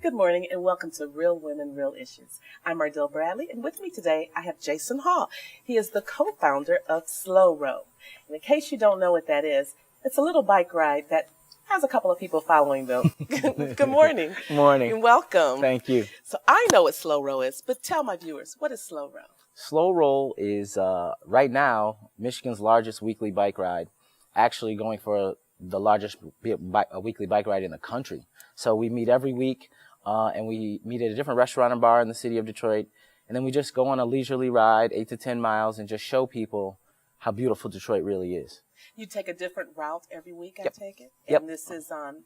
Good morning and welcome to Real Women, Real Issues. I'm Ardell Bradley, and with me today I have Jason Hall. He is the co-founder of Slow Row. And in case you don't know what that is, it's a little bike ride that has a couple of people following them. Good morning. Morning. And welcome. Thank you. So I know what Slow Row is, but tell my viewers, what is Slow Row? Slow Roll is right now Michigan's largest weekly bike ride, actually going for the largest weekly bike ride in the country. So we meet every week. And we meet at a different restaurant and bar in the city of Detroit. And then we just go on a leisurely ride, 8 to 10 miles, and just show people how beautiful Detroit really is. You take a different route every week, I take it? Yep. And this is on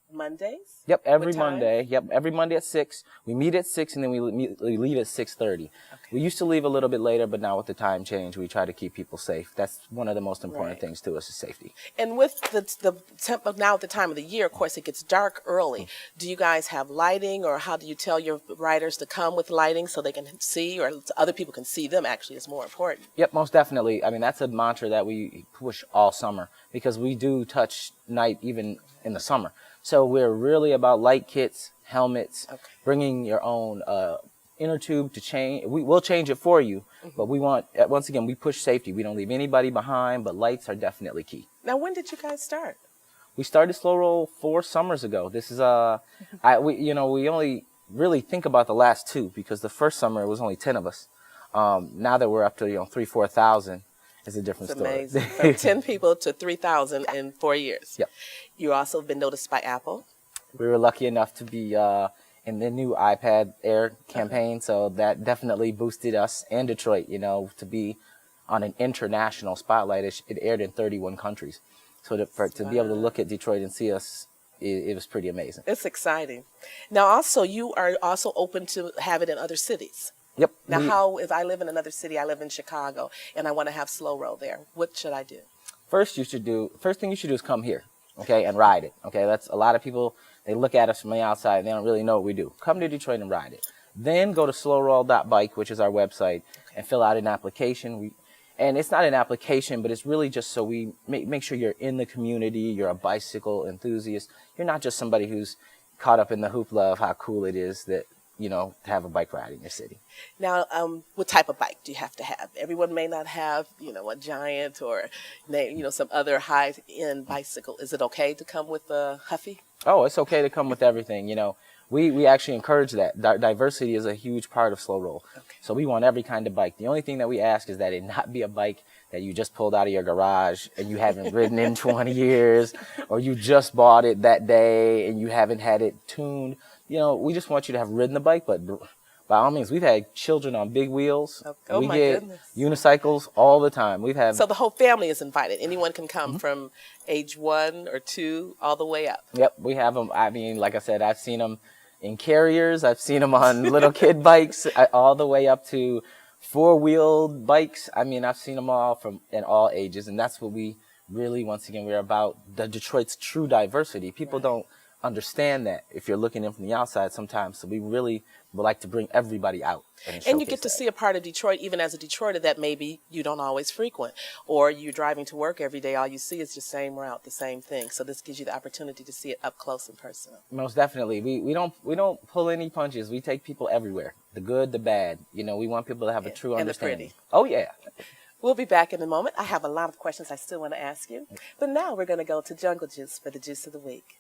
Mondays? Yep, every Monday. Yep, every Monday at 6. We meet at 6, and then we leave at 6:30. Okay. We used to leave a little bit later, but now with the time change, we try to keep people safe. That's one of the most important things to us is safety. And with now at the time of the year, of course, it gets dark early. Do you guys have lighting, or how do you tell your riders to come with lighting so they can see, or other people can see them? Actually, is more important. Yep, most definitely. I mean, that's a mantra that we push all summer because we do touch night even in the summer. So we're really about light kits, helmets, bringing your own inner tube to change. We will change it for you, but we want, once again, we push safety. We don't leave anybody behind, but lights are definitely key. Now, when did you guys start? We started Slow Roll 4 summers ago. This is we only really think about the last 2 because the first summer it was only 10 of us. Now that we're up to 3,000-4,000. It's a different story. Amazing. From 10 people to 3,000 in 4 years. Yep. You also been noticed by Apple. We were lucky enough to be in the new iPad Air campaign, so that definitely boosted us and Detroit, to be on an international spotlight. It aired in 31 countries. So to be able to look at Detroit and see us, it was pretty amazing. It's exciting. Now, also, you are also open to have it in other cities. Yep. Now, if I live in another city, I live in Chicago, and I want to have Slow Roll there, what should I do? First thing you should do is come here, and ride it, That's a lot of people, they look at us from the outside, and they don't really know what we do. Come to Detroit and ride it. Then go to slowroll.bike, which is our website, and fill out an application. And it's not an application, but it's really just so we make sure you're in the community, you're a bicycle enthusiast. You're not just somebody who's caught up in the hoopla of how cool it is that, to have a bike ride in your city. Now, what type of bike do you have to have? Everyone may not have, a Giant or, some other high-end bicycle. Is it okay to come with a Huffy? Oh, it's okay to come with everything. We actually encourage that. Diversity is a huge part of Slow Roll. Okay. So we want every kind of bike. The only thing that we ask is that it not be a bike that you just pulled out of your garage and you haven't ridden in 20 years, or you just bought it that day and you haven't had it tuned. We just want you to have ridden the bike, but by all means, we've had children on big wheels. Oh, we my get goodness. Unicycles all the time. So the whole family is invited. Anyone can come from age 1 or 2 all the way up. Yep, we have them. I mean, like I said, I've seen them in carriers. I've seen them on little kid bikes, all the way up to 4-wheeled bikes. I mean, I've seen them all in all ages, and that's what we really, once again, we're about the Detroit's true diversity. People don't understand that if you're looking in from the outside sometimes. So we really would like to bring everybody out. And you get to see a part of Detroit, even as a Detroiter, that maybe you don't always frequent. Or you're driving to work every day, all you see is the same route, the same thing. So this gives you the opportunity to see it up close and personal. Most definitely. We don't pull any punches. We take people everywhere. The good, the bad. We want people to have a true understanding. And the pretty. Oh, yeah. We'll be back in a moment. I have a lot of questions I still want to ask you. But now we're going to go to Jungle Juice for the Juice of the Week.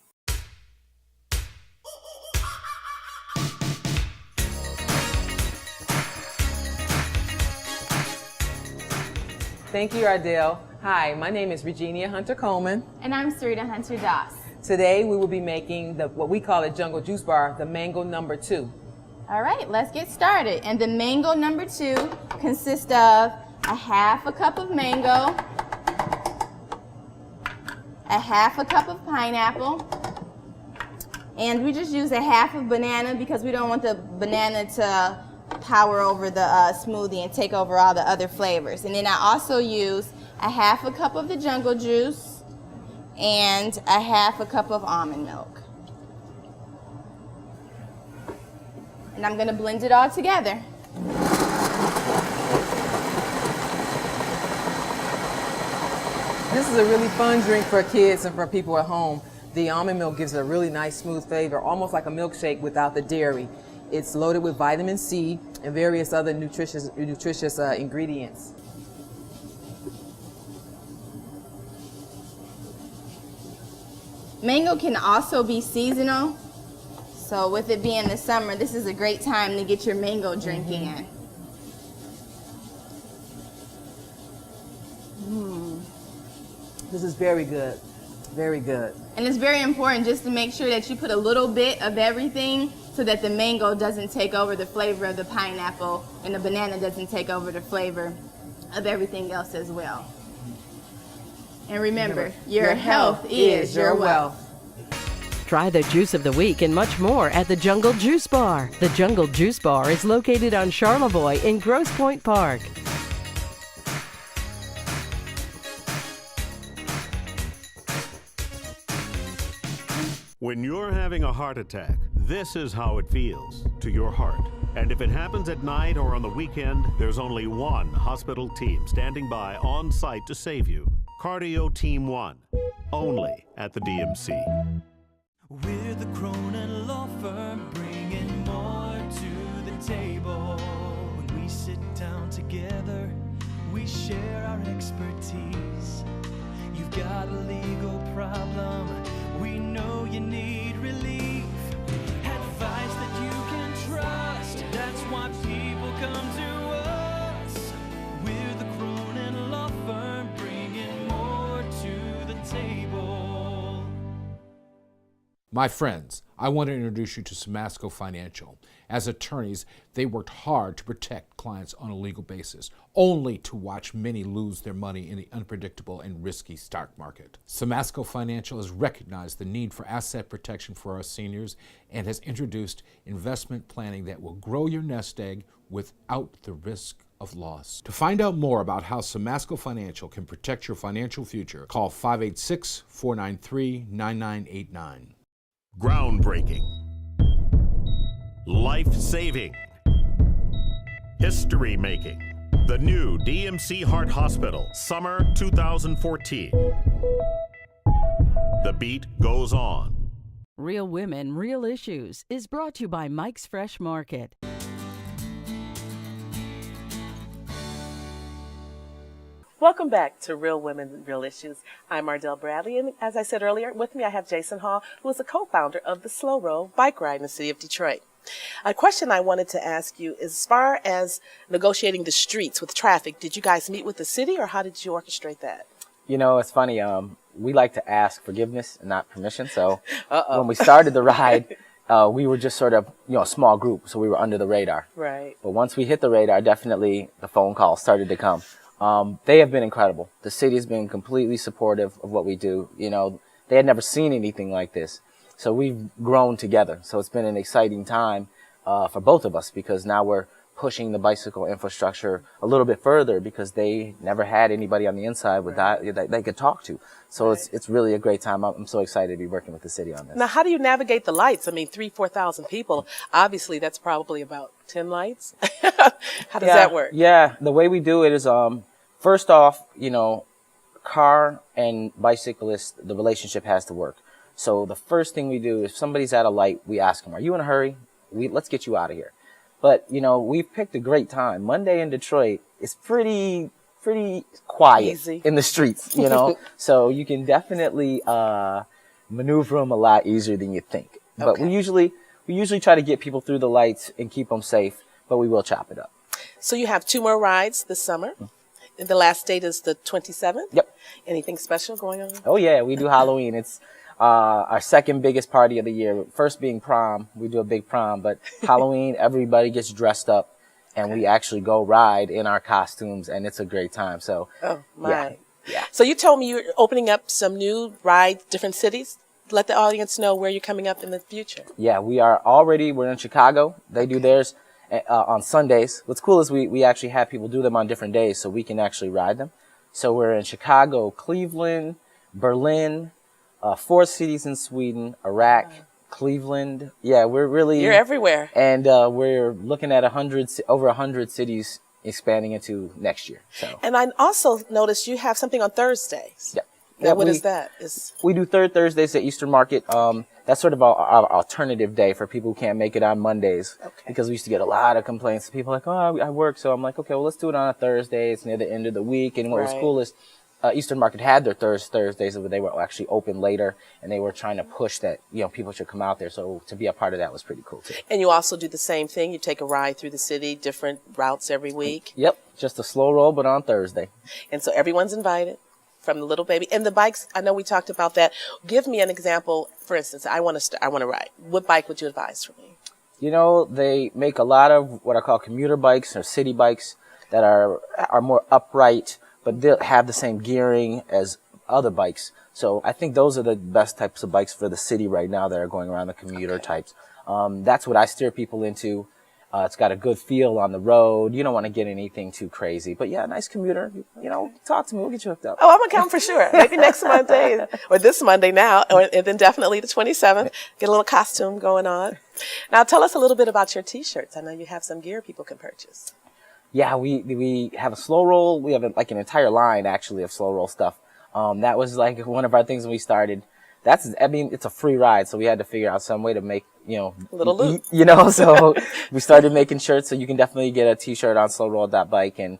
Thank you, Ardell. Hi, my name is Regina Hunter Coleman. And I'm Sarita Hunter Doss. Today we will be making what we call a Jungle Juice Bar, the Mango No. 2. All right, let's get started. And the Mango No. 2 consists of a half a cup of mango, a half a cup of pineapple, and we just use a half of banana because we don't want the banana to power over the smoothie and take over all the other flavors. And then I also use a half a cup of the jungle juice and a half a cup of almond milk. And I'm going to blend it all together. This is a really fun drink for kids and for people at home. The almond milk gives it a really nice smooth flavor, almost like a milkshake without the dairy. It's loaded with vitamin C and various other nutritious ingredients. Mango can also be seasonal. So with it being the summer, this is a great time to get your mango drinking in. This is very good. Very good. And it's very important just to make sure that you put a little bit of everything so that the mango doesn't take over the flavor of the pineapple and the banana doesn't take over the flavor of everything else as well. And remember, your health is your wealth. Try the juice of the week and much more at the Jungle Juice Bar. The Jungle Juice Bar is located on Charlevoix in Grosse Pointe Park. When you're having a heart attack, this is how it feels to your heart. And if it happens at night or on the weekend, there's only one hospital team standing by on site to save you. Cardio Team 1, only at the DMC. We're the Cronin Law Firm, bringing more to the table. When we sit down together, we share our expertise. You've got a legal problem, we know you need relief. Advice that you can trust, that's why people come to us. We're the Cronin Law Firm, bringing more to the table. My friends, I want to introduce you to Samasco Financial. As attorneys, they worked hard to protect clients on a legal basis, only to watch many lose their money in the unpredictable and risky stock market. Samasco Financial has recognized the need for asset protection for our seniors and has introduced investment planning that will grow your nest egg without the risk of loss. To find out more about how Samasco Financial can protect your financial future, call 586-493-9989. Groundbreaking, life-saving, history-making. The new DMC Heart Hospital, summer 2014. The beat goes on. Real Women, Real Issues is brought to you by Mike's Fresh Market. Welcome back to Real Women, Real Issues. I'm Ardell Bradley, and as I said earlier, with me I have Jason Hall, who is a co-founder of the Slow Row bike ride in the city of Detroit. A question I wanted to ask you is, as far as negotiating the streets with traffic, did you guys meet with the city, or how did you orchestrate that? You know, it's funny. We like to ask forgiveness and not permission. So when we started the ride, we were just sort of, a small group, so we were under the radar. Right. But once we hit the radar, definitely the phone calls started to come. They have been incredible. The city has been completely supportive of what we do. They had never seen anything like this. So we've grown together. So it's been an exciting time for both of us, because now we're pushing the bicycle infrastructure a little bit further, because they never had anybody on the inside with that they could talk to. So it's really a great time. I'm so excited to be working with the city on this. Now, how do you navigate the lights? I mean, 4,000 people. Obviously, that's probably about 10 lights. How does that work? Yeah, the way we do it is, first off, car and bicyclist, the relationship has to work. So the first thing we do, if somebody's at a light, we ask them, are you in a hurry? Let's get you out of here. But, we've picked a great time. Monday in Detroit is pretty quiet in the streets, So you can definitely maneuver them a lot easier than you think. But we usually try to get people through the lights and keep them safe, but we will chop it up. So you have 2 more rides this summer. And the last date is the 27th? Yep. Anything special going on? Oh, yeah, we do Halloween. It's our second biggest party of the year. First being prom. We do a big prom. But Halloween, everybody gets dressed up, and we actually go ride in our costumes, and it's a great time. So, oh, my. Yeah. So you told me you're opening up some new rides, different cities. Let the audience know where you're coming up in the future. Yeah, we're in Chicago. They do theirs on Sundays. What's cool is we actually have people do them on different days, so we can actually ride them. So we're in Chicago, Cleveland, Berlin, 4 cities in Sweden, Iraq, Cleveland. Yeah, you're everywhere. And we're looking at over 100 cities expanding into next year. So. And I also noticed you have something on Thursdays. Yeah. Now, Yeah, what is that? We do third Thursdays at Eastern Market. That's sort of our alternative day for people who can't make it on Mondays. Okay. Because we used to get a lot of complaints. People are like, oh, I work. So I'm like, okay, well, let's do it on a Thursday. It's near the end of the week. And what was Right. cool is Eastern Market had their Thursdays, but they were actually open later. And they were trying to push that, people should come out there. So to be a part of that was pretty cool, too. And you also do the same thing. You take a ride through the city, different routes every week. Yep. Just a slow roll, but on Thursday. And so everyone's invited, from the little baby. And the bikes, I know we talked about that. Give me an example. For instance, I want to ride. What bike would you advise for me? They make a lot of what I call commuter bikes or city bikes that are more upright, but they'll have the same gearing as other bikes. So I think those are the best types of bikes for the city right now that are going around, the commuter types. That's what I steer people into. It's got a good feel on the road. You don't want to get anything too crazy. But yeah, nice commuter. Talk to me. We'll get you hooked up. Oh, I'm going to come for sure. Maybe next Monday or this Monday now, and then definitely the 27th. Get a little costume going on. Now, tell us a little bit about your T-shirts. I know you have some gear people can purchase. Yeah, we have a slow roll. We have an entire line, actually, of slow roll stuff. That was like one of our things when we started. It's a free ride, so we had to figure out some way to make, a little loot. So we started making shirts, so you can definitely get a T-shirt on slowroll.bike, and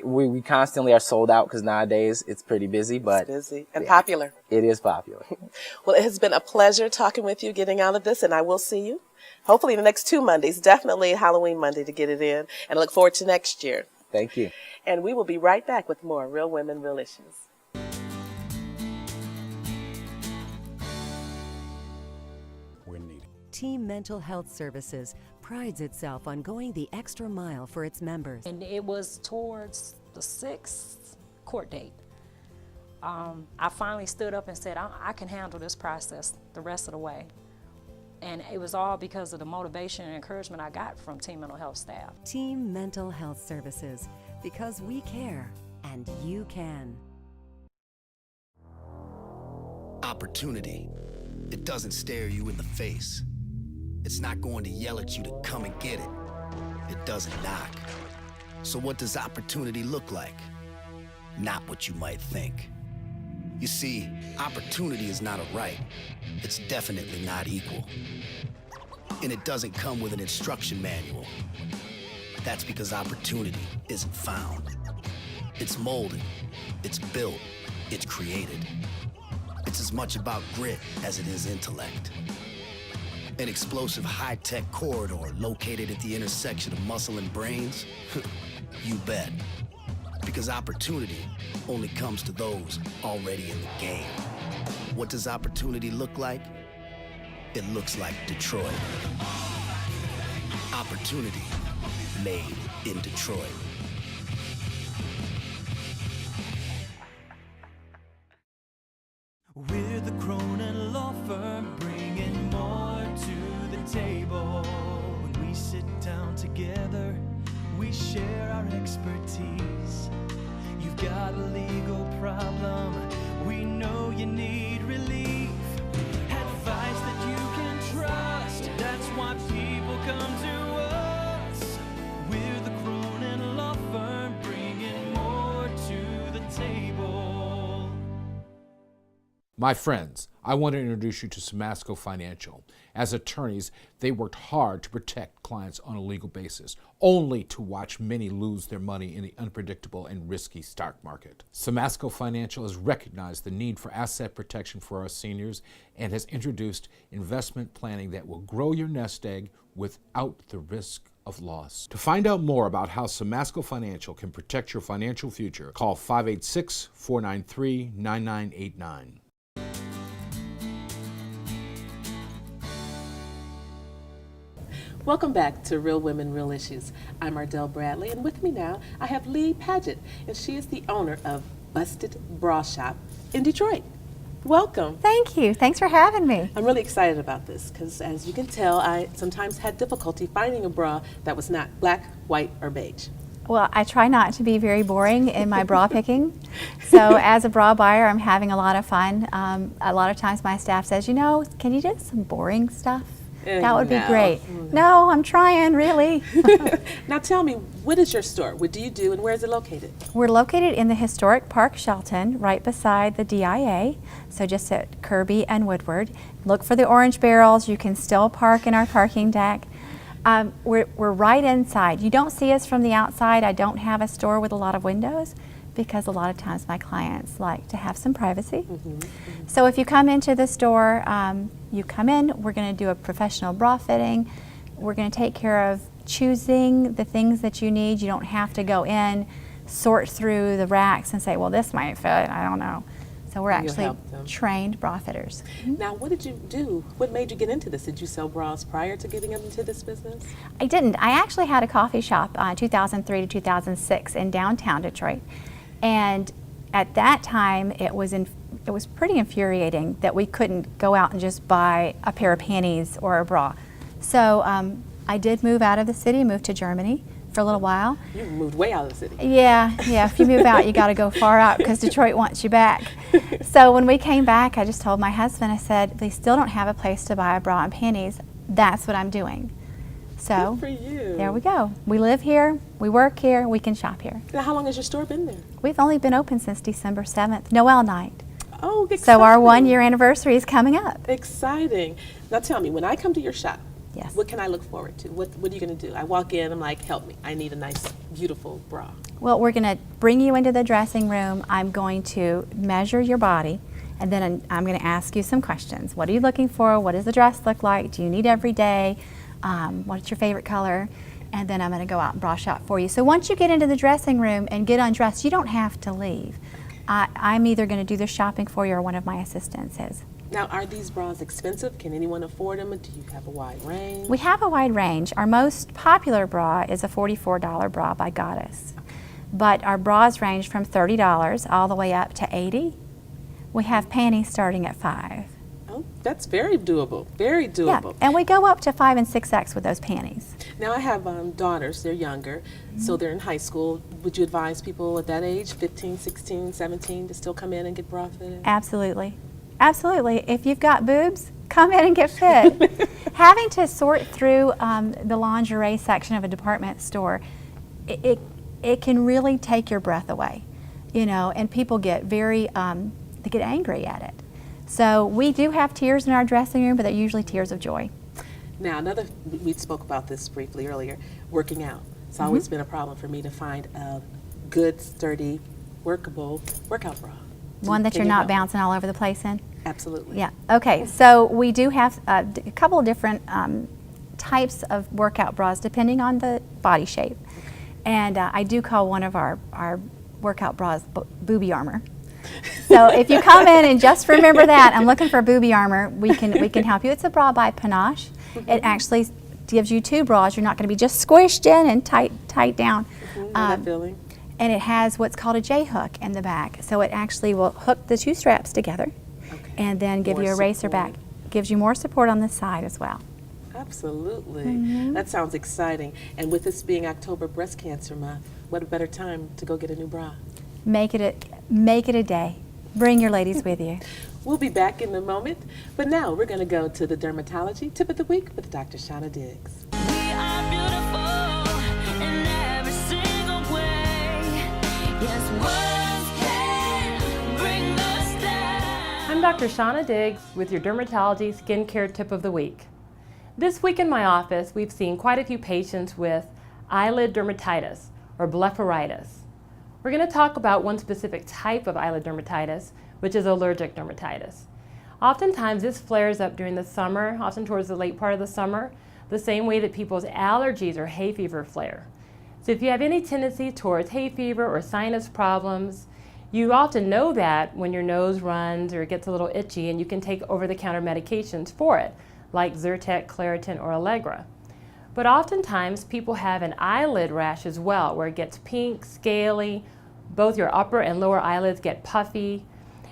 we constantly are sold out because nowadays it's pretty busy, but it's busy and popular. It is popular. Well, it has been a pleasure talking with you, getting out of this, and I will see you hopefully the next 2 Mondays, definitely Halloween Monday to get it in, and I look forward to next year. Thank you. And we will be right back with more Real Women, Real Issues. Team Mental Health Services prides itself on going the extra mile for its members. And it was towards the 6th court date. I finally stood up and said, I can handle this process the rest of the way. And it was all because of the motivation and encouragement I got from Team Mental Health staff. Team Mental Health Services, because we care and you can. Opportunity. It doesn't stare you in the face. It's not going to yell at you to come and get it. It doesn't knock. So what does opportunity look like? Not what you might think. You see, opportunity is not a right. It's definitely not equal. And it doesn't come with an instruction manual. That's because opportunity isn't found. It's molded, it's built, it's created. It's as much about grit as it is intellect. An explosive high-tech corridor located at the intersection of muscle and brains? You bet. Because opportunity only comes to those already in the game. What does opportunity look like? It looks like Detroit. Opportunity made in Detroit. We're the Cronin Law Firm, bringing more to the table. When we sit down together, we share our expertise. You've got a legal problem, we know you need relief. Advice that you can trust, that's why people come to us. We're the Cronin Law Firm, bringing more to the table. My friends, I want to introduce you to Samasco Financial. As attorneys, they worked hard to protect clients on a legal basis, only to watch many lose their money in the unpredictable and risky stock market. Samasco Financial has recognized the need for asset protection for our seniors and has introduced investment planning that will grow your nest egg without the risk of loss. To find out more about how Samasco Financial can protect your financial future, call 586-493-9989. Welcome back to Real Women, Real Issues. I'm Ardell Bradley, and with me now I have Lee Paget, and she is the owner of Busted Bra Shop in Detroit. Welcome. Thank you. Thanks for having me. I'm really excited about this because, as you can tell, I sometimes had difficulty finding a bra that was not black, white, or beige. Well, I try not to be very boring in my bra picking. So as a bra buyer, I'm having a lot of fun. A lot of times my staff says, can you do some boring stuff? That would be No. great. No, I'm trying, really. Now tell me, what is your store? What do you do and where is it located? We're located in the historic Park Shelton, right beside the DIA, so just at Kirby and Woodward. Look for the orange barrels. You can still park in our parking deck. We're right inside. You don't see us from the outside. I don't have a store with a lot of windows because a lot of times my clients like to have some privacy. So if you come into the store, you come in, we're going to do a professional bra fitting. We're going to take care of choosing the things that you need. You don't have to go in, sort through the racks and say, well, this might fit, I don't know. So we're actually trained bra fitters. Now, what did you do? What made you get into this? Did you sell bras prior to getting into this business? I didn't. I actually had a coffee shop 2003 to 2006 in downtown Detroit. And at that time, it was pretty infuriating that we couldn't go out and just buy a pair of panties or a bra. So I did move out of the city, moved to Germany for a little while. You moved way out of the city. Yeah. If you move out, you got to go far out because Detroit wants you back. So when we came back, I just told my husband, I said, they still don't have a place to buy a bra and panties. That's what I'm doing. So good for you. There we go. We live here, we work here, we can shop here. Now, how long has your store been there? We've only been open since December 7th, Noel night. Oh, exciting. So our 1-year anniversary is coming up. Exciting. Now tell me, when I come to your shop, yes, what can I look forward to? What are you going to do? I walk in, I'm like, help me. I need a nice, beautiful bra. Well, we're going to bring you into the dressing room. I'm going to measure your body, and then I'm going to ask you some questions. What are you looking for? What does the dress look like? Do you need every day? What's your favorite color? And then I'm going to go out and bra shop for you. So once you get into the dressing room and get undressed, you don't have to leave. I'm either going to do the shopping for you or one of my assistants is. Now, are these bras expensive? Can anyone afford them? Do you have a wide range? We have a wide range. Our most popular bra is a $44 bra by Goddess. But our bras range from $30 all the way up to $80. We have panties starting at $5. Oh, that's very doable. Very doable. Yeah, and we go up to 5 and 6X with those panties. Now, I have daughters. They're younger, so they're in high school. Would you advise people at that age, 15, 16, 17, to still come in and get bra fitted? Absolutely. Absolutely. If you've got boobs, come in and get fit. Having to sort through the lingerie section of a department store, it can really take your breath away, you know, and people get very, they get angry at it. So we do have tears in our dressing room, but they're usually tears of joy. Now, we spoke about this briefly earlier, working out. It's always been a problem for me to find a good, sturdy, workable workout bra. One that you're not bouncing all over the place in? Absolutely. Yeah. Okay. So we do have a couple of different types of workout bras depending on the body shape. And I do call one of our workout bras booby armor. So if you come in and just remember that, I'm looking for booby armor, we can help you. It's a bra by Panache. It actually gives you 2 bras. You're not going to be just squished in and tight down. That feeling. And it has what's called a J-hook in the back. So it actually will hook the 2 straps together and then give you a racer back. Gives you more support on the side as well. Absolutely. That sounds exciting. And with this being October Breast Cancer Month, what a better time to go get a new bra. Make it a day. Bring your ladies with you. We'll be back in a moment, but now we're going to go to the dermatology tip of the week with Dr. Shauna Diggs. We are beautiful in every single way. Yes, words can bring us down. I'm Dr. Shauna Diggs with your dermatology skincare tip of the week. This week in my office, we've seen quite a few patients with eyelid dermatitis or blepharitis. We're going to talk about one specific type of eyelid dermatitis, which is allergic dermatitis. Oftentimes this flares up during the summer, often towards the late part of the summer, the same way that people's allergies or hay fever flare. So if you have any tendency towards hay fever or sinus problems, you often know that when your nose runs or it gets a little itchy, and you can take over-the-counter medications for it, like Zyrtec, Claritin, or Allegra. But oftentimes people have an eyelid rash as well, where it gets pink, scaly, both your upper and lower eyelids get puffy,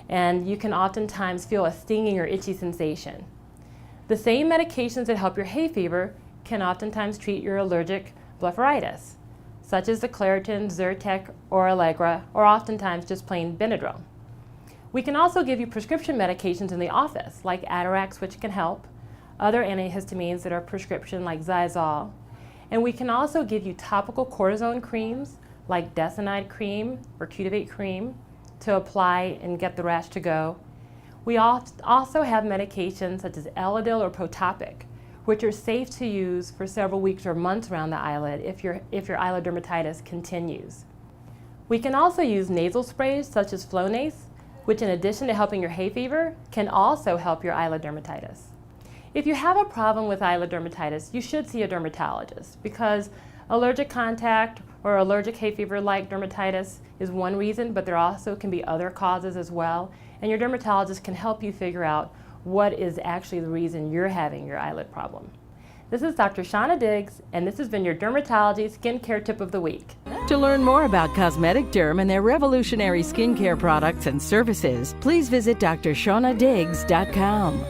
and you can oftentimes feel a stinging or itchy sensation. The same medications that help your hay fever can oftentimes treat your allergic blepharitis, such as the Claritin, Zyrtec, or Allegra, or oftentimes just plain Benadryl. We can also give you prescription medications in the office, like Atarax, which can help, other antihistamines that are prescription like Xyzal. And we can also give you topical cortisone creams like Desinide cream or Cutavate cream to apply and get the rash to go. We also have medications such as Elidel or Protopic, which are safe to use for several weeks or months around the eyelid if your eyelid dermatitis continues. We can also use nasal sprays such as Flonase, which in addition to helping your hay fever, can also help your eyelid dermatitis. If you have a problem with eyelid dermatitis, you should see a dermatologist because allergic contact or allergic hay fever-like dermatitis is one reason, but there also can be other causes as well, and your dermatologist can help you figure out what is actually the reason you're having your eyelid problem. This is Dr. Shauna Diggs, and this has been your Dermatology Skincare Tip of the Week. To learn more about Cosmetic Derm and their revolutionary skincare products and services, please visit drshaunadiggs.com.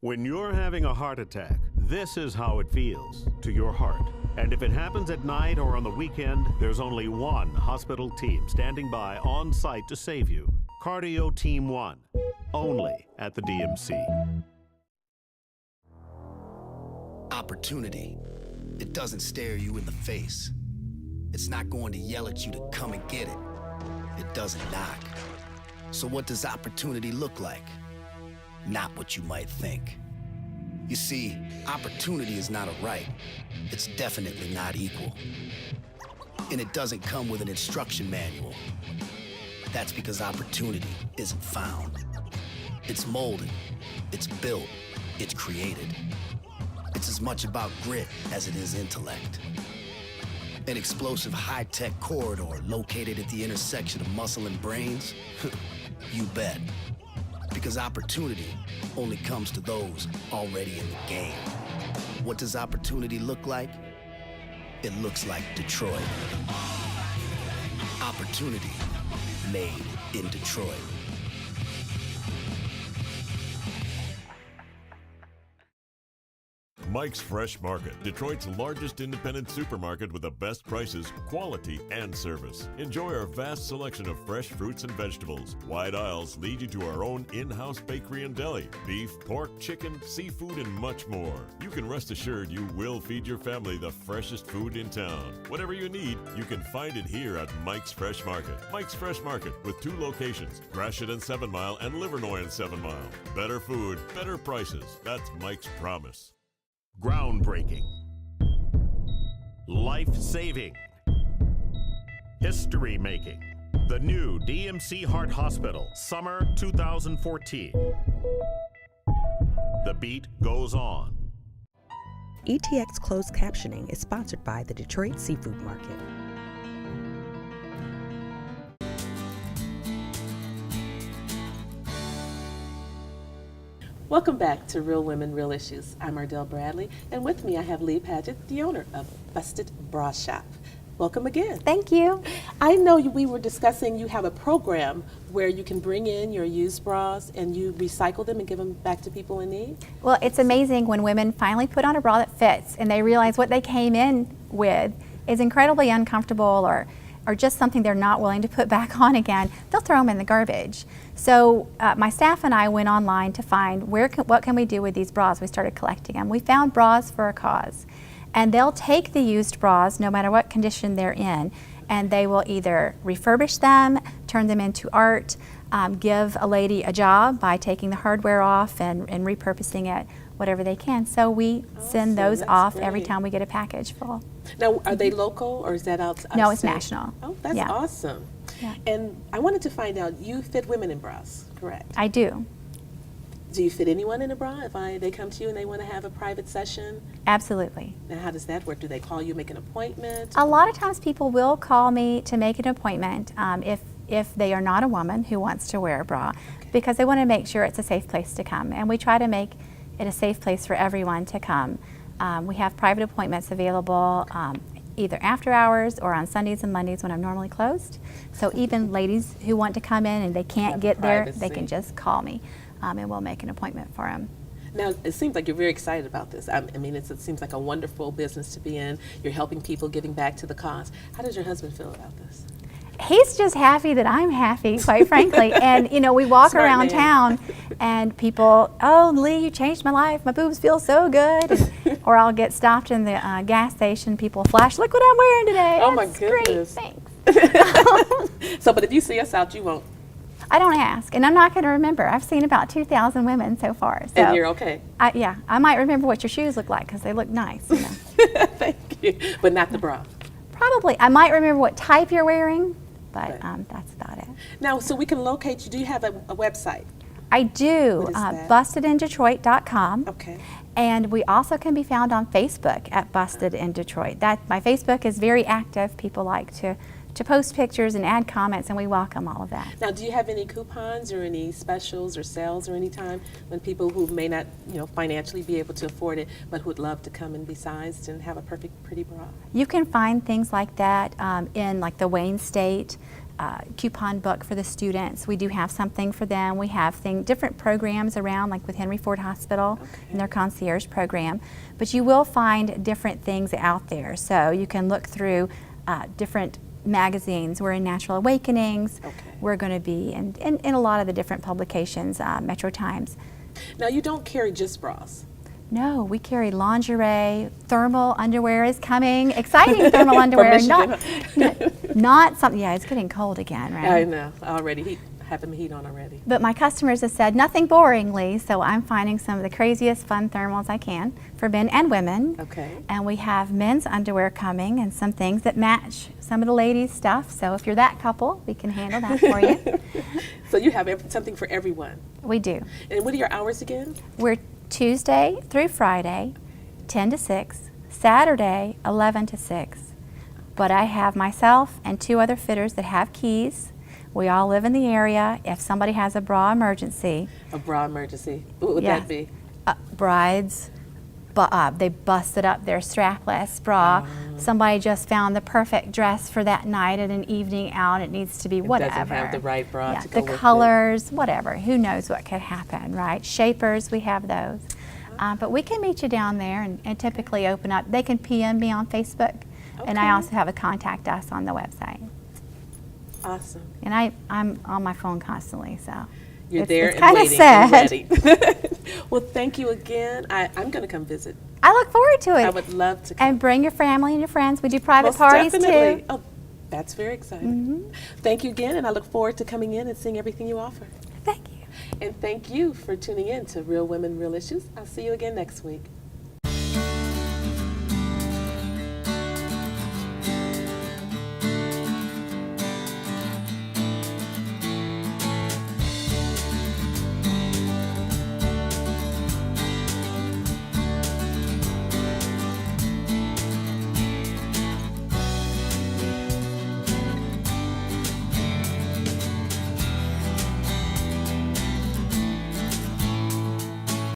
When you're having a heart attack, this is how it feels to your heart. And if it happens at night or on the weekend, there's only one hospital team standing by on site to save you. Cardio Team 1, only at the DMC. Opportunity. It doesn't stare you in the face. It's not going to yell at you to come and get it. It doesn't knock. So what does opportunity look like? Not what you might think. You see, opportunity is not a right. It's definitely not equal. And it doesn't come with an instruction manual. That's because opportunity isn't found. It's molded, it's built, it's created. It's as much about grit as it is intellect. An explosive high-tech corridor located at the intersection of muscle and brains? You bet. Because opportunity only comes to those already in the game. What does opportunity look like? It looks like Detroit. Opportunity made in Detroit. Mike's Fresh Market, Detroit's largest independent supermarket with the best prices, quality, and service. Enjoy our vast selection of fresh fruits and vegetables. Wide aisles lead you to our own in-house bakery and deli. Beef, pork, chicken, seafood, and much more. You can rest assured you will feed your family the freshest food in town. Whatever you need, you can find it here at Mike's Fresh Market. Mike's Fresh Market with 2 locations, Gratiot and 7 Mile and Livernois and 7 Mile. Better food, better prices. That's Mike's promise. Groundbreaking, life-saving, history-making. The new DMC Heart Hospital, summer 2014. The beat goes on. ETX Closed Captioning is sponsored by the Detroit Seafood Market. Welcome back to Real Women, Real Issues. I'm Ardell Bradley, and with me I have Lee Padgett, the owner of Busted Bra Shop. Welcome again. Thank you. I know we were discussing you have a program where you can bring in your used bras and you recycle them and give them back to people in need. Well, it's amazing when women finally put on a bra that fits and they realize what they came in with is incredibly uncomfortable or just something they're not willing to put back on again. They'll throw them in the garbage. So my staff and I went online to find what can we do with these bras. We started collecting them. We found Bras for a Cause. And they'll take the used bras, no matter what condition they're in, and they will either refurbish them, turn them into art, give a lady a job by taking the hardware off and repurposing it, whatever they can. So we send those off every time we get a package full. Now, are they local or is that out? No, it's national. Oh, that's awesome. Yeah. And I wanted to find out, you fit women in bras, correct? I do. Do you fit anyone in a bra if they come to you and they want to have a private session? Absolutely. Now, how does that work? Do they call you, make an appointment? A lot of times people will call me to make an appointment if they are not a woman who wants to wear a bra, because they want to make sure it's a safe place to come. And we try to make it a safe place for everyone to come. We have private appointments available either after hours or on Sundays and Mondays when I'm normally closed. So even ladies who want to come in and they can't get there, they can just call me and we'll make an appointment for them. Now, it seems like you're very excited about this. I mean, it seems like a wonderful business to be in. You're helping people, giving back to the cause. How does your husband feel about this? He's just happy that I'm happy, quite frankly. And, you know, we walk Smart around man. town and people, oh, Lee, you changed my life. My boobs feel so good. And, or I'll get stopped in the gas station. People flash, look what I'm wearing today. Oh, my That's goodness. Great, thanks. So, but if you see us out, you won't. I don't ask, and I'm not going to remember. I've seen about 2,000 women so far. So And you're okay. Yeah, I might remember what your shoes look like because they look nice. You know. Thank you. But not the bra. Probably. I might remember what type you're wearing, but that's about it. Now, so we can locate you. Do you have a website? I do. What is that? BustedInDetroit.com. Okay. And we also can be found on Facebook at Busted in Detroit. My Facebook is very active. People like to post pictures and add comments, and we welcome all of that. Now, do you have any coupons or any specials or sales or any time when people who may not, you know, financially be able to afford it, but who would love to come and be sized and have a perfect, pretty bra? You can find things like that in like the Wayne State coupon book for the students. We do have something for them. We have different programs around, like with Henry Ford Hospital and their concierge program. But you will find different things out there. So you can look through different magazines. We're in Natural Awakenings. We're going to be in a lot of the different publications, Metro Times. Now, you don't carry just bras. No, we carry lingerie. Thermal underwear is coming. Exciting thermal underwear. Not something, yeah, it's getting cold again, right? I know, already. Having the heat on already. But my customers have said nothing boringly, so I'm finding some of the craziest fun thermals I can for men and women. Okay. And we have men's underwear coming and some things that match some of the ladies' stuff. So if you're that couple, we can handle that for you. So you have something for everyone. We do. And what are your hours again? We're Tuesday through Friday, 10 to 6, Saturday, 11 to 6. But I have myself and 2 other fitters that have keys. We all live in the area. If somebody has a bra emergency. A bra emergency. What would that be? Brides, they busted up their strapless bra. Somebody just found the perfect dress for that night at an evening out. It needs to be whatever. It doesn't have the right bra to go the with colors, whatever. Who knows what could happen, right? Shapers, we have those. But we can meet you down there and typically open up. They can PM me on Facebook. And I also have a contact us on the website. Awesome. And I'm on my phone constantly, so you're there it's and kind of waiting sad. and ready. Well, thank you again. I'm going to come visit. I look forward to it. I would love to come. And bring your family and your friends. We do private Most parties definitely. too. Oh, that's very exciting. Thank you again, and I look forward to coming in and seeing everything you offer. Thank you. And thank you for tuning in to Real Women, Real Issues. I'll see you again next week.